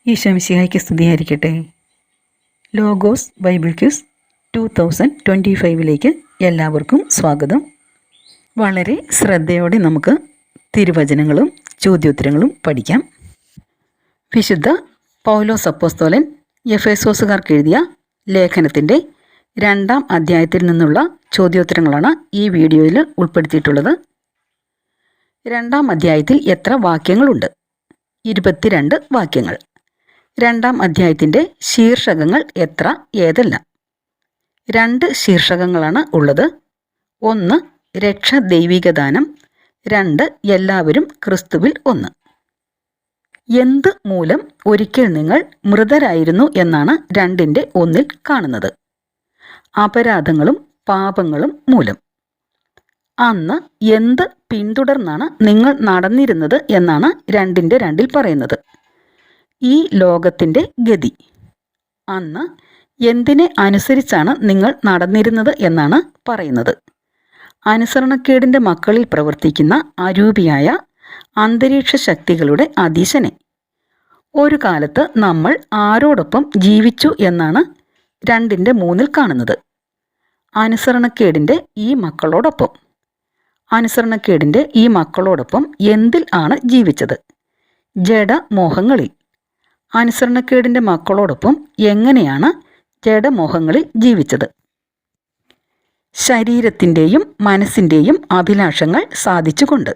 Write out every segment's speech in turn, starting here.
ഈശോമിശിഹായ്ക്ക് സ്തുതിയായിരിക്കട്ടെ. Logos Bible quiz 2025 എല്ലാവർക്കും സ്വാഗതം. വളരെ ശ്രദ്ധയോടെ നമുക്ക് തിരുവചനങ്ങളും ചോദ്യോത്തരങ്ങളും പഠിക്കാം. വിശുദ്ധ പൗലോസ് അപ്പോസ്തലൻ എഫേസോസുകാർക്ക് എഴുതിയ ലേഖനത്തിൻ്റെ 2-ാം അധ്യായത്തിൽ നിന്നുള്ള ചോദ്യോത്തരങ്ങളാണ് ഈ വീഡിയോയിൽ ഉൾപ്പെടുത്തിയിട്ടുള്ളത്. 2-ാം അധ്യായത്തിൽ എത്ര വാക്യങ്ങളുണ്ട്? 22 വാക്യങ്ങൾ. 2-ാം അധ്യായത്തിൻ്റെ ശീർഷകങ്ങൾ എത്ര, ഏതെല്ലാം? 2 ശീർഷകങ്ങളാണ് ഉള്ളത്. 1 രക്ഷ ദൈവികദാനം, 2 എല്ലാവരും ക്രിസ്തുവിൽ ഒന്ന്. എന്ത് മൂലം ഒരിക്കൽ നിങ്ങൾ മൃതരായിരുന്നു എന്നാണ് 2-1 കാണുന്നത്? അപരാധങ്ങളും പാപങ്ങളും മൂലം. അന്ന് എന്ത് പിന്തുടർന്നാണ് നിങ്ങൾ നടന്നിരുന്നത് എന്നാണ് 2-2 പറയുന്നത്? ഈ ലോകത്തിൻ്റെ ഗതി. അന്ന് എന്തിനെ അനുസരിച്ചാണ് നിങ്ങൾ നടന്നിരുന്നത് എന്നാണ് പറയുന്നത്? അനുസരണക്കേടിൻ്റെ മക്കളിൽ പ്രവർത്തിക്കുന്ന അരൂപിയായ അന്തരീക്ഷ ശക്തികളുടെ അധീശനെ. ഒരു കാലത്ത് നമ്മൾ ആരോടൊപ്പം ജീവിച്ചു എന്നാണ് 2-3 കാണുന്നത്? അനുസരണക്കേടിൻ്റെ ഈ മക്കളോടൊപ്പം. അനുസരണക്കേടിൻ്റെ ഈ മക്കളോടൊപ്പം എന്തിൽ ആണ് ജീവിച്ചത്? ജഡമോഹങ്ങളിൽ. അനുസരണക്കേടിൻ്റെ മക്കളോടൊപ്പം എങ്ങനെയാണ് ജഡമോഹങ്ങളിൽ ജീവിച്ചത്? ശരീരത്തിൻ്റെയും മനസ്സിൻ്റെയും അഭിലാഷങ്ങൾ സാധിച്ചുകൊണ്ട്.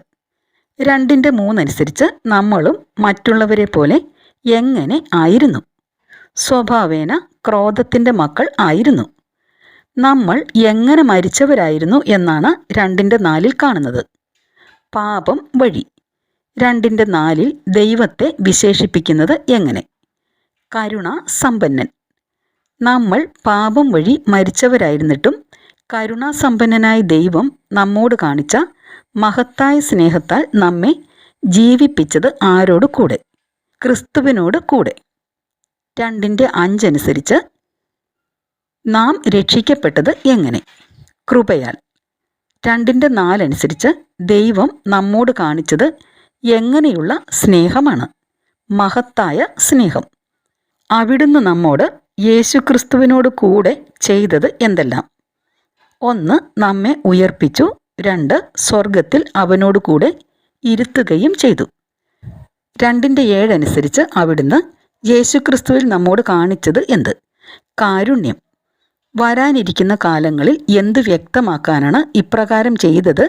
2-3 അനുസരിച്ച് നമ്മളും മറ്റുള്ളവരെ പോലെ എങ്ങനെ ആയിരുന്നു? സ്വഭാവേന ക്രോധത്തിൻ്റെ മക്കൾ ആയിരുന്നു. നമ്മൾ എങ്ങനെ മരിച്ചവരായിരുന്നു എന്നാണ് 2-4 കാണുന്നത്? പാപം വഴി. 2-4 ദൈവത്തെ വിശേഷിപ്പിക്കുന്നത് എങ്ങനെ? കരുണ സമ്പന്നൻ. നമ്മൾ പാപം വഴി മരിച്ചവരായിരുന്നിട്ടും കരുണാസമ്പന്നനായ ദൈവം നമ്മോട് കാണിച്ച മഹത്തായ സ്നേഹത്താൽ നമ്മെ ജീവിപ്പിച്ചത് ആരോട് കൂടെ? ക്രിസ്തുവിനോട് കൂടെ. 2-5 അനുസരിച്ച് നാം രക്ഷിക്കപ്പെട്ടത് എങ്ങനെ? കൃപയാൽ. 2-4 അനുസരിച്ച് ദൈവം നമ്മോട് കാണിച്ചത് എങ്ങനെയുള്ള സ്നേഹമാണ്? മഹത്തായ സ്നേഹം. അവിടുന്ന് നമ്മോട് യേശുക്രിസ്തുവിനോട് കൂടെ ചെയ്തത് എന്തെല്ലാം? 1 നമ്മെ ഉയർപ്പിച്ചു, 2 സ്വർഗത്തിൽ അവനോട് കൂടെ ഇരുത്തുകയും ചെയ്തു. 2-7 അനുസരിച്ച് അവിടുന്ന് യേശുക്രിസ്തുവിൽ നമ്മോട് കാണിച്ചത് എന്ത്? കാരുണ്യം. വരാനിരിക്കുന്ന കാലങ്ങളിൽ എന്ത് വ്യക്തമാക്കാനാണ് ഇപ്രകാരം ചെയ്തത്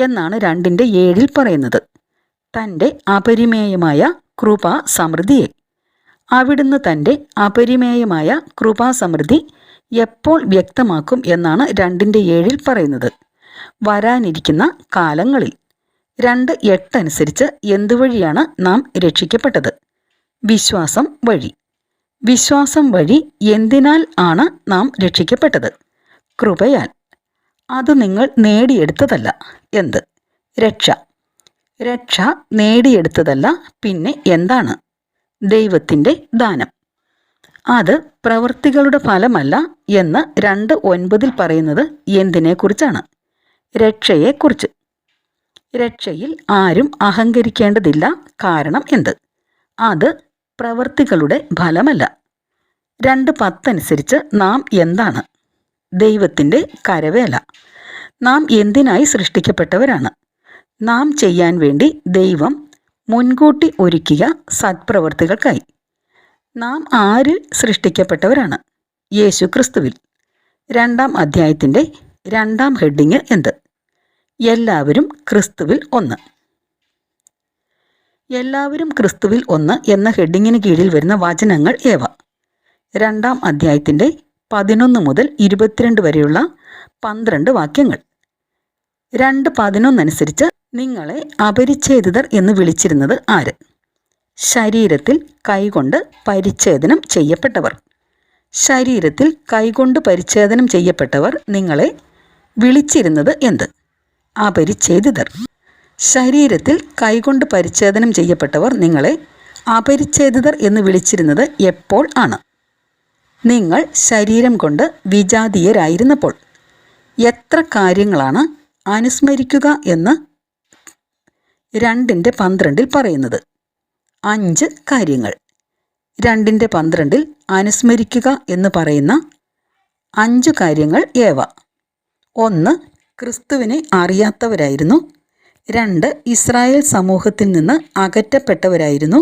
എന്നാണ് 2-7 പറയുന്നത്? തൻ്റെ അപരിമേയമായ കൃപാസമൃദ്ധിയെ. അവിടുന്ന് തൻ്റെ അപരിമേയമായ കൃപാസമൃദ്ധി എപ്പോൾ വ്യക്തമാക്കും എന്നാണ് 2-7 പറയുന്നത്? വരാനിരിക്കുന്ന കാലങ്ങളിൽ. 2-8 അനുസരിച്ച് എന്തുവഴിയാണ് നാം രക്ഷിക്കപ്പെട്ടത്? വിശ്വാസം വഴി. വിശ്വാസം വഴി എന്തിനാൽ ആണ് നാം രക്ഷിക്കപ്പെട്ടത്? കൃപയാൽ. അത് നിങ്ങൾ നേടിയെടുത്തതല്ല. എന്ത്? രക്ഷ. രക്ഷ നേടിയെടുത്തതല്ല, പിന്നെ എന്താണ്? ദൈവത്തിൻ്റെ ദാനം. അത് പ്രവൃത്തികളുടെ ഫലമല്ല എന്ന് 2:9 പറയുന്നത് എന്തിനെക്കുറിച്ചാണ്? രക്ഷയെക്കുറിച്ച്. രക്ഷയിൽ ആരും അഹങ്കരിക്കേണ്ടതില്ല. കാരണം എന്ത്? അത് പ്രവൃത്തികളുടെ ഫലമല്ല. 2:10 അനുസരിച്ച് നാം എന്താണ്? ദൈവത്തിൻ്റെ കരവേല. നാം എന്തിനായി സൃഷ്ടിക്കപ്പെട്ടവരാണ്? നാം ചെയ്യാൻ വേണ്ടി ദൈവം മുൻകൂട്ടി ഒരുക്കിയ സത്പ്രവർത്തികൾക്കായി. നാം ആരിൽ സൃഷ്ടിക്കപ്പെട്ടവരാണ്? യേശുക്രിസ്തുവിൽ. 2-ാം അധ്യായത്തിൻ്റെ 2-ാം ഹെഡിങ് എന്ത്? എല്ലാവരും ക്രിസ്തുവിൽ ഒന്ന്. എല്ലാവരും ക്രിസ്തുവിൽ ഒന്ന് എന്ന ഹെഡിങ്ങിന് കീഴിൽ വരുന്ന വചനങ്ങൾ ഏവ? 2-ാം അധ്യായത്തിൻ്റെ 11 മുതൽ 22 വരെയുള്ള 12 വാക്യങ്ങൾ. 2:11 അനുസരിച്ച് നിങ്ങളെ അപരിച്ഛേദിതർ എന്ന് വിളിച്ചിരുന്നത് ആര്? ശരീരത്തിൽ കൈകൊണ്ട് പരിച്ഛേദനം ചെയ്യപ്പെട്ടവർ. ശരീരത്തിൽ കൈകൊണ്ട് പരിച്ഛേദനം ചെയ്യപ്പെട്ടവർ നിങ്ങളെ വിളിച്ചിരുന്നത് എന്ത്? അപരിച്ഛേദിതർ. ശരീരത്തിൽ കൈകൊണ്ട് പരിച്ഛേദനം ചെയ്യപ്പെട്ടവർ നിങ്ങളെ അപരിച്ഛേദിതർ എന്ന് വിളിച്ചിരുന്നത് എപ്പോൾ ആണ്? നിങ്ങൾ ശരീരം കൊണ്ട് വിജാതീയരായിരുന്നപ്പോൾ. എത്ര കാര്യങ്ങളാണ് അനുസ്മരിക്കുക എന്ന് 2-12 പറയുന്നത്? 5 കാര്യങ്ങൾ. 2:12 അനുസ്മരിക്കുക എന്ന് പറയുന്ന 5 കാര്യങ്ങൾ ഏവ? 1. ക്രിസ്തുവിനെ അറിയാത്തവരായിരുന്നു. 2. ഇസ്രായേൽ സമൂഹത്തിൽ നിന്ന് അകറ്റപ്പെട്ടവരായിരുന്നു.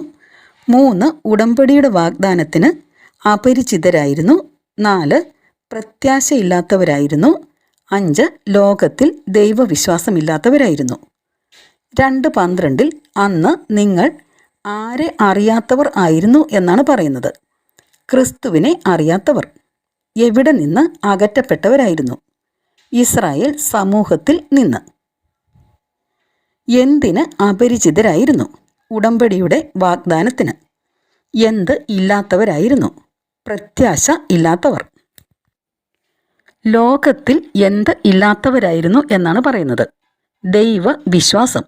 3. ഉടമ്പടിയുടെ വാഗ്ദാനത്തിന് അപരിചിതരായിരുന്നു. 4. പ്രത്യാശയില്ലാത്തവരായിരുന്നു. 5. ലോകത്തിൽ ദൈവവിശ്വാസമില്ലാത്തവരായിരുന്നു. 2:12 അന്ന് നിങ്ങൾ ആരെ അറിയാത്തവർ ആയിരുന്നു എന്നാണ് പറയുന്നത്. ക്രിസ്തുവിനെ അറിയാത്തവർ. എവിടെ നിന്ന് അകറ്റപ്പെട്ടവരായിരുന്നു? ഇസ്രായേൽ സമൂഹത്തിൽ നിന്ന്. എന്തിന് അപരിചിതരായിരുന്നു? ഉടമ്പടിയുടെ വാഗ്ദാനത്തിന്. എന്ത് ഇല്ലാത്തവരായിരുന്നു? പ്രത്യാശ ഇല്ലാത്തവർ. ലോകത്തിൽ എന്ത് ഇല്ലാത്തവരായിരുന്നു എന്നാണ് പറയുന്നത്? ദൈവ വിശ്വാസം.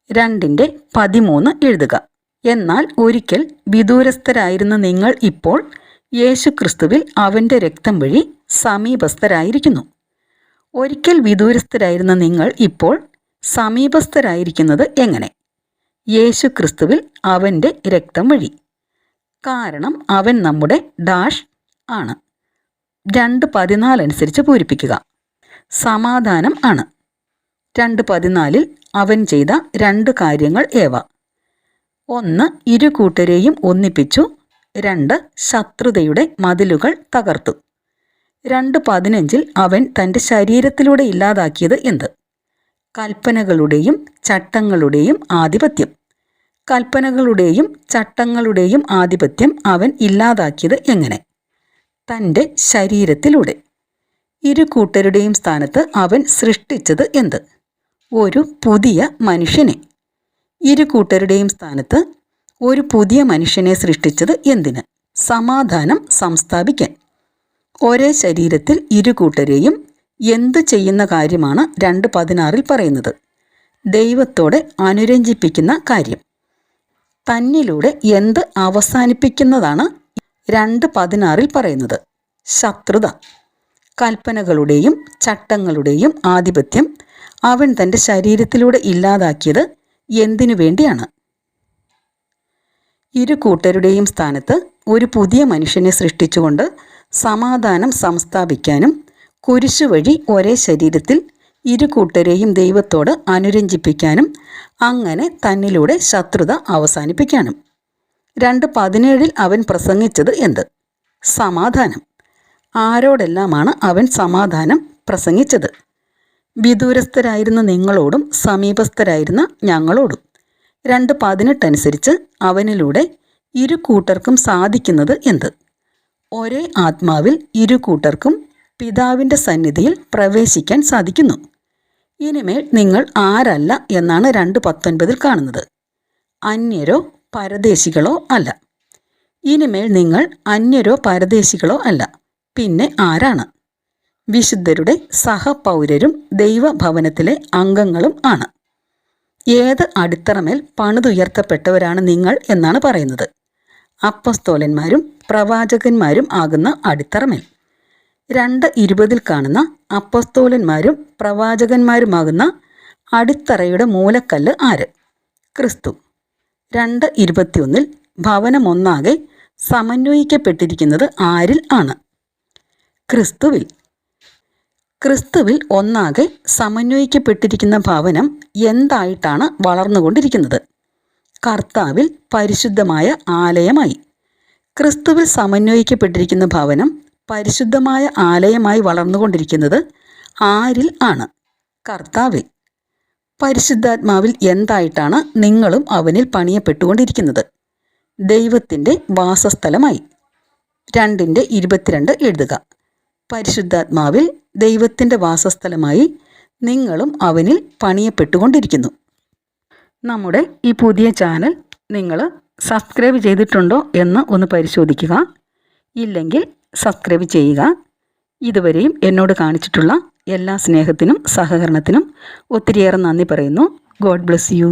2:13 എഴുതുക. എന്നാൽ ഒരിക്കൽ വിദൂരസ്ഥരായിരുന്ന നിങ്ങൾ ഇപ്പോൾ യേശുക്രിസ്തുവിൽ അവൻ്റെ രക്തം വഴി സമീപസ്ഥരായിരിക്കുന്നു. ഒരിക്കൽ വിദൂരസ്ഥരായിരുന്ന നിങ്ങൾ ഇപ്പോൾ സമീപസ്ഥരായിരിക്കുന്നത് എങ്ങനെ? യേശുക്രിസ്തുവിൽ അവൻ്റെ രക്തം വഴി. കാരണം അവൻ നമ്മുടെ ഡാഷ് ആണ്. 2:14 അനുസരിച്ച് പൂരിപ്പിക്കുക. സമാധാനം ആണ്. 2:14 അവൻ ചെയ്ത 2 കാര്യങ്ങൾ ഏവ? 1. ഇരു കൂട്ടരെയും ഒന്നിപ്പിച്ചു. 2. ശത്രുതയുടെ മതിലുകൾ തകർത്തു. 2:15 അവൻ തൻ്റെ ശരീരത്തിലൂടെ ഇല്ലാതാക്കിയത് എന്ത്? കൽപ്പനകളുടെയും ചട്ടങ്ങളുടെയും ആധിപത്യം. കൽപ്പനകളുടെയും ചട്ടങ്ങളുടെയും ആധിപത്യം അവൻ ഇല്ലാതാക്കിയത് എങ്ങനെ? തൻ്റെ ശരീരത്തിലൂടെ. ഇരു കൂട്ടരുടെയും സ്ഥാനത്ത് അവൻ സൃഷ്ടിച്ചത് എന്ത്? ഒരു പുതിയ മനുഷ്യനെ. ഇരു കൂട്ടരുടെയും സ്ഥാനത്ത് ഒരു പുതിയ മനുഷ്യനെ സൃഷ്ടിച്ചത് എന്തിന്? സമാധാനം സംസ്ഥാപിക്കാൻ. ഒരേ ശരീരത്തിൽ ഇരു കൂട്ടരെയും എന്തു ചെയ്യുന്ന കാര്യമാണ് 2:16 പറയുന്നത്? ദൈവത്തോടെ അനുരഞ്ജിപ്പിക്കുന്ന കാര്യം. തന്നിലൂടെ എന്ത് അവസാനിപ്പിക്കുന്നതാണ് 2:16 പറയുന്നത്? ശത്രുത. കൽപ്പനകളുടെയും ചട്ടങ്ങളുടെയും ആധിപത്യം അവൻ തൻ്റെ ശരീരത്തിലൂടെ ഇല്ലാതാക്കിയത് എന്തിനു വേണ്ടിയാണ്? ഇരു കൂട്ടരുടെയും സ്ഥാനത്ത് ഒരു പുതിയ മനുഷ്യനെ സൃഷ്ടിച്ചുകൊണ്ട് സമാധാനം സംസ്ഥാപിക്കാനും കുരിശു വഴി ഒരേ ശരീരത്തിൽ ഇരു കൂട്ടരെയും ദൈവത്തോട് അനുരഞ്ജിപ്പിക്കാനും അങ്ങനെ തന്നിലൂടെ ശത്രുത അവസാനിപ്പിക്കാനും. 2:17 അവൻ പ്രസംഗിച്ചത് എന്ത്? സമാധാനം. ആരോടെല്ലാമാണ് അവൻ സമാധാനം പ്രസംഗിച്ചത്? വിദൂരസ്ഥരായിരുന്ന നിങ്ങളോടും സമീപസ്ഥരായിരുന്ന ഞങ്ങളോടും. 2:18 അനുസരിച്ച് അവനിലൂടെ ഇരു കൂട്ടർക്കും സാധിക്കുന്നത് എന്ത്? ഒരേ ആത്മാവിൽ ഇരു കൂട്ടർക്കും പിതാവിൻ്റെ സന്നിധിയിൽ പ്രവേശിക്കാൻ സാധിക്കുന്നു. ഇനിമേൽ നിങ്ങൾ ആരല്ല എന്നാണ് 2:19 കാണുന്നത്. അന്യരോ പരദേശികളോ അല്ല. ഇനിമേൽ നിങ്ങൾ അന്യരോ പരദേശികളോ അല്ല. പിന്നെ ആരാണ്? വിശുദ്ധരുടെ സഹപൗരരും ദൈവഭവനത്തിലെ അംഗങ്ങളും ആണ്. ഏത് അടിത്തറമേൽ പണിതുയർത്തപ്പെട്ടവരാണ് നിങ്ങൾ എന്നാണ് പറയുന്നത്? അപ്പസ്തോലന്മാരും പ്രവാചകന്മാരും ആകുന്ന അടിത്തറമേൽ. 2:20 കാണുന്ന അപ്പസ്തോലന്മാരും പ്രവാചകന്മാരുമാകുന്ന അടിത്തറയുടെ മൂലക്കല്ല് ആര്? ക്രിസ്തു. 2:21 ഭവനമൊന്നാകെ സമന്വയിക്കപ്പെട്ടിരിക്കുന്നത് ആരിൽ ആണ്? ക്രിസ്തുവിൽ. ക്രിസ്തുവിൽ ഒന്നാകെ സമന്വയിക്കപ്പെട്ടിരിക്കുന്ന ഭവനം എന്തായിട്ടാണ് വളർന്നുകൊണ്ടിരിക്കുന്നത്? കർത്താവിൽ പരിശുദ്ധമായ ആലയമായി. ക്രിസ്തുവിൽ സമന്വയിക്കപ്പെട്ടിരിക്കുന്ന ഭവനം പരിശുദ്ധമായ ആലയമായി വളർന്നുകൊണ്ടിരിക്കുന്നത് ആരിൽ ആണ്? കർത്താവിൽ. പരിശുദ്ധാത്മാവിൽ എന്തായിട്ടാണ് നിങ്ങളും അവനിൽ പണിയപ്പെട്ടുകൊണ്ടിരിക്കുന്നത്? ദൈവത്തിൻ്റെ വാസസ്ഥലമായി. 2:22 എഴുതുക. പരിശുദ്ധാത്മാവിൽ ദൈവത്തിൻ്റെ വാസസ്ഥലമായി നിങ്ങളും അവനിൽ പണിയപ്പെട്ടുകൊണ്ടിരിക്കുന്നു. നമ്മുടെ ഈ പുതിയ ചാനൽ നിങ്ങൾ സബ്സ്ക്രൈബ് ചെയ്തിട്ടുണ്ടോ എന്ന് ഒന്ന് പരിശോധിക്കുക. ഇല്ലെങ്കിൽ സബ്സ്ക്രൈബ് ചെയ്യുക. ഇതുവരെയും എന്നോട് കാണിച്ചിട്ടുള്ള എല്ലാ സ്നേഹത്തിനും സഹകരണത്തിനും ഒത്തിരിയേറെ നന്ദി പറയുന്നു. God bless you.